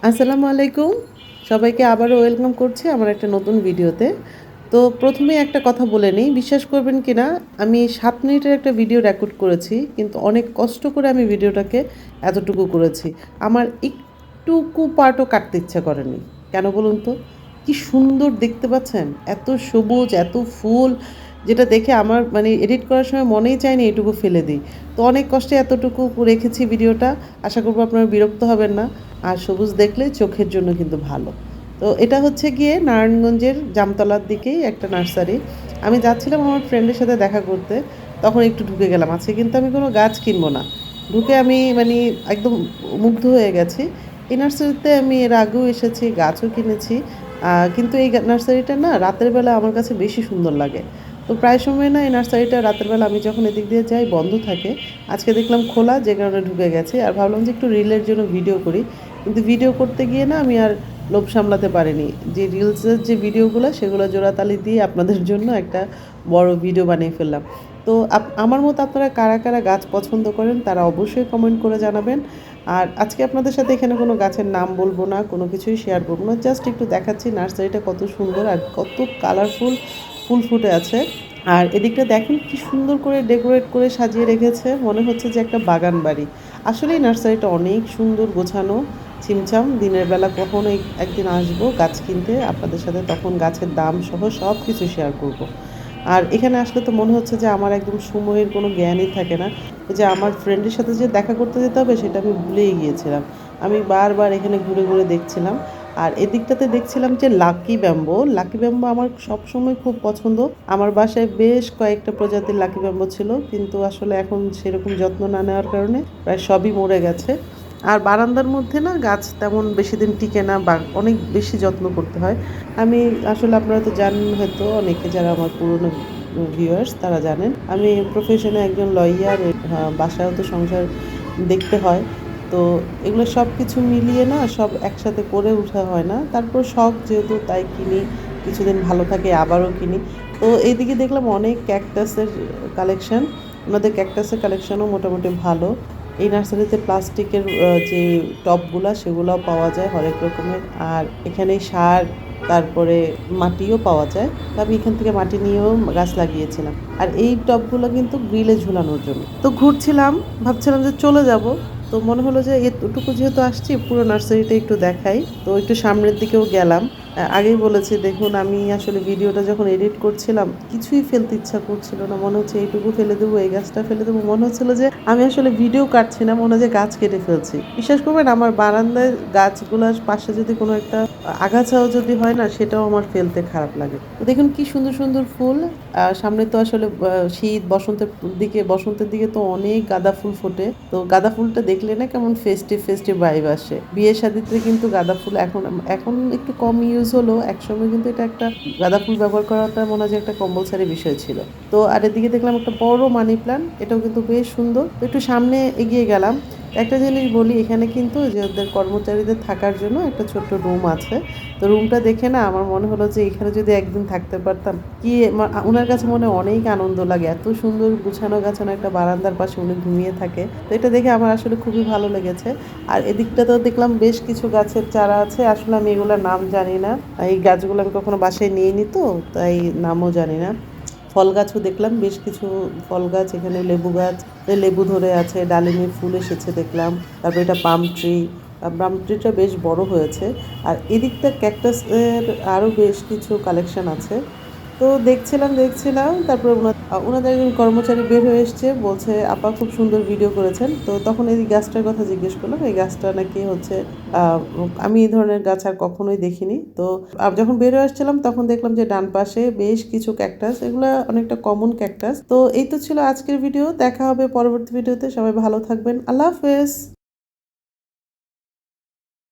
আসসালামু আলাইকুম। সবাইকে আবারও ওয়েলকাম করছি আমার একটা নতুন ভিডিওতে। তো প্রথমেই একটা কথা বলে নিই, বিশ্বাস করবেন কিনা আমি ৭ মিনিটের একটা ভিডিও রেকর্ড করেছি। কিন্তু অনেক কষ্ট করে আমি ভিডিওটাকে এতটুকু করেছি। আমার একটুকু পার্টও কাটতে ইচ্ছা করেনি। কেন বলুন তো? কি সুন্দর দেখতে পাচ্ছেন? এত সবুজ, এত ফুল, যেটা দেখে আমার মানে এডিট করার সময় মনেই চায়নি এটুকু ফেলে দিই। তো অনেক কষ্টে এতটুকু রেখেছি ভিডিওটা। আশা করব আপনারা বিরক্ত হবেন না। আর সবুজ দেখলে চোখের জন্য কিন্তু ভালো। তো এটা হচ্ছে গিয়ে নারায়ণগঞ্জের জামতলার দিকেই একটা নার্সারি। আমি যাচ্ছিলাম আমার ফ্রেন্ডের সাথে দেখা করতে, তখন একটু ঢুকে গেলাম। আজকে কিন্তু আমি কোনো গাছ কিনবো না। ঢুকে আমি মানে একদম মুগ্ধ হয়ে গেছি। এই নার্সারিতে আমি এর আগেও এসেছি, গাছও কিনেছি। কিন্তু এই নার্সারিটা না রাতের বেলা আমার কাছে বেশি সুন্দর লাগে। তো প্রায় সময় না এই নার্সারিটা রাতের বেলা আমি যখন এদিক দিয়ে যাই বন্ধ থাকে। আজকে দেখলাম খোলা, যে কারণে ঢুকে গেছি। আর ভাবলাম যে একটু রিলের জন্য ভিডিও করি। কিন্তু ভিডিও করতে গিয়ে না আমি আর লোভ সামলাতে পারিনি। যে রিলসের যে ভিডিওগুলো সেগুলো জোড়াতালি দিয়ে আপনাদের জন্য একটা বড় ভিডিও বানিয়ে ফেললাম। তো আমার মতো আপনারা কারা কারা গাছ পছন্দ করেন তারা অবশ্যই কমেন্ট করে জানাবেন। আর আজকে আপনাদের সাথে এখানে কোনো গাছের নাম বলবো না, কোনো কিছুই শেয়ার করবো না, জাস্ট একটু দেখাচ্ছি নার্সারিটা কত সুন্দর আর কত কালারফুল ফুল ফুটে আছে। আর এদিকটা দেখেন কি সুন্দর করে ডেকোরেট করে সাজিয়ে রেখেছে, মনে হচ্ছে যে একটা বাগান বাড়ি। আসলেই নার্সারিটা অনেক সুন্দর গোছানো, ছিমছাম। দিনের বেলা কখনো একদিন আসবো গাছ কিনতে আপনাদের সাথে, তখন গাছের দাম সহ সব কিছু শেয়ার করব। আর এখানে আসলে তো মনে হচ্ছে যে আমার একদম সময়ের কোনো জ্ঞানই থাকে না। ওই যে আমার ফ্রেন্ডের সাথে যে দেখা করতে যেতে হবে সেটা আমি ভুলেই গিয়েছিলাম। আমি বারবার এখানে ঘুরে ঘুরে দেখছিলাম। আর এদিকটাতে দেখছিলাম যে লাকি ব্যাম্বো আমার সবসময় খুব পছন্দ। আমার বাসায় বেশ কয়েকটা প্রজাতির লাকি ব্যাম্বো ছিল, কিন্তু আসলে এখন সেরকম যত্ন না নেওয়ার কারণে প্রায় সবই মরে গেছে। আর বারান্দার মধ্যে না গাছ তেমন বেশি দিন টিকে না, বা অনেক বেশি যত্ন করতে হয়। আমি আসলে আপনারা তো জানেন হয়তো, অনেকে যারা আমার পুরনো ভিউয়ার্স তারা জানেন আমি প্রফেশনে একজন লয়ার। বাসায়ও তো সংসার দেখতে হয়। তো এগুলো সব কিছু মিলিয়ে না সব একসাথে করে ওঠা হয় না। তারপর শখ যেহেতু, তাই কিনি, কিছুদিন ভালো থাকে আবারও কিনি। তো এইদিকে দেখলাম অনেক ক্যাকটাসের কালেকশন। ওনাদের ক্যাকটাসের কালেকশনও মোটামুটি ভালো। এই নার্সারিতে প্লাস্টিকের যে টবগুলা সেগুলোও পাওয়া যায় হরেক রকমের। আর এখানে সার, তারপরে মাটিও পাওয়া যায়। তো আমি এখান থেকে মাটি নিয়েও গাছ লাগিয়েছিলাম। আর এই টবগুলো কিন্তু গ্রিলে ঝুলানোর জন্য। তো ঘুরছিলাম, ভাবছিলাম যে চলে যাব। তো মনে হলো যে এতটুকু যেহেতু আসছি পুরো নার্সারিটা একটু দেখাই। তো একটু সামনের দিকেও গেলাম। আগেই বলেছি দেখুন, আমি আসলে ভিডিওটা যখন এডিট করছিলাম কিছুই ফেলতে ইচ্ছা করছিল না। মনে হচ্ছে এইটুকু ফেলে দেবো, এই গাছটা ফেলে দেবো। মনে হচ্ছিল যে আমি আসলে ভিডিও কাটছি না, মনে হয় যে গাছ কেটে ফেলছি। বিশ্বাস করবেন, আমার বারান্দায় গাছগুলোর পাশে যদি কোনো একটা আগাছাও যদি হয় না, সেটাও আমার ফেলতে খারাপ লাগে। তো দেখুন কি সুন্দর সুন্দর ফুল। সামনে তো আসলে শীত বসন্তের দিকে তো অনেক গাঁদা ফুল ফোটে। তো গাঁদা ফুলটা দেখলে না কেমন ফেস্টিভ ফেস্টিভ ভাইব আসে। বিয়ে শাদিতে কিন্তু গাঁদা ফুল এখন এখন একটু কম ইউজ হলো, একসময় কিন্তু এটা একটা গাঁদা ফুল ব্যবহার করাটা মনে হয় যে একটা কম্পালসারি বিষয় ছিল। তো আর এদিকে দেখলাম একটা বড় মানি প্ল্যান্ট, এটাও কিন্তু বেশ সুন্দর। তো একটু সামনে এগিয়ে গেলাম। একটা জিনিস বলি, এখানে কিন্তু যে ওদের কর্মচারীদের থাকার জন্য একটা ছোট্ট রুম আছে। তো রুমটা দেখে না আমার মনে হলো যে এখানে যদি একদিন থাকতে পারতাম, কি ওনার কাছে মনে অনেক আনন্দ লাগে। এত সুন্দর গুছানো গাছানো একটা বারান্দার পাশে উনি ঘুমিয়ে থাকে। তো এটা দেখে আমার আসলে খুবই ভালো লেগেছে। আর এদিকটাতেও দেখলাম বেশ কিছু গাছের চারা আছে। আসলে আমি এগুলোর নাম জানি না, এই গাছগুলো আমি কখনো বাসায় নিয়ে নি, তো তাই নামও জানি না। ফল গাছও দেখলাম বেশ কিছু, ফল গাছ এখানে লেবু গাছ, লেবু ধরে আছে, ডালিমের ফুল এসেছে দেখলাম। তারপর এটা পাম ট্রিটা বেশ বড় হয়েছে। আর এদিকটা ক্যাকটাসের আরও বেশ কিছু কালেকশন আছে। তো দেখছিলাম তারপরে ওনাদের একজন কর্মচারী বের হয়ে এসছে, বলছে আপা খুব সুন্দর ভিডিও করেছেন। তো তখন এই গাছটার কথা জিজ্ঞেস করলাম, এই গাছটা নাকি হচ্ছে আমি এই ধরনের গাছ আর কখনোই দেখিনি। তো যখন বের হয়ে আসছিলাম তখন দেখলাম যে ডান পাশে বেশ কিছু ক্যাকটাস, এগুলো অনেকটা কমন ক্যাকটাস। তো এই তো ছিল আজকের ভিডিও, দেখা হবে পরবর্তী ভিডিওতে। সবাই ভালো থাকবেন, আল্লাহ হাফেজ।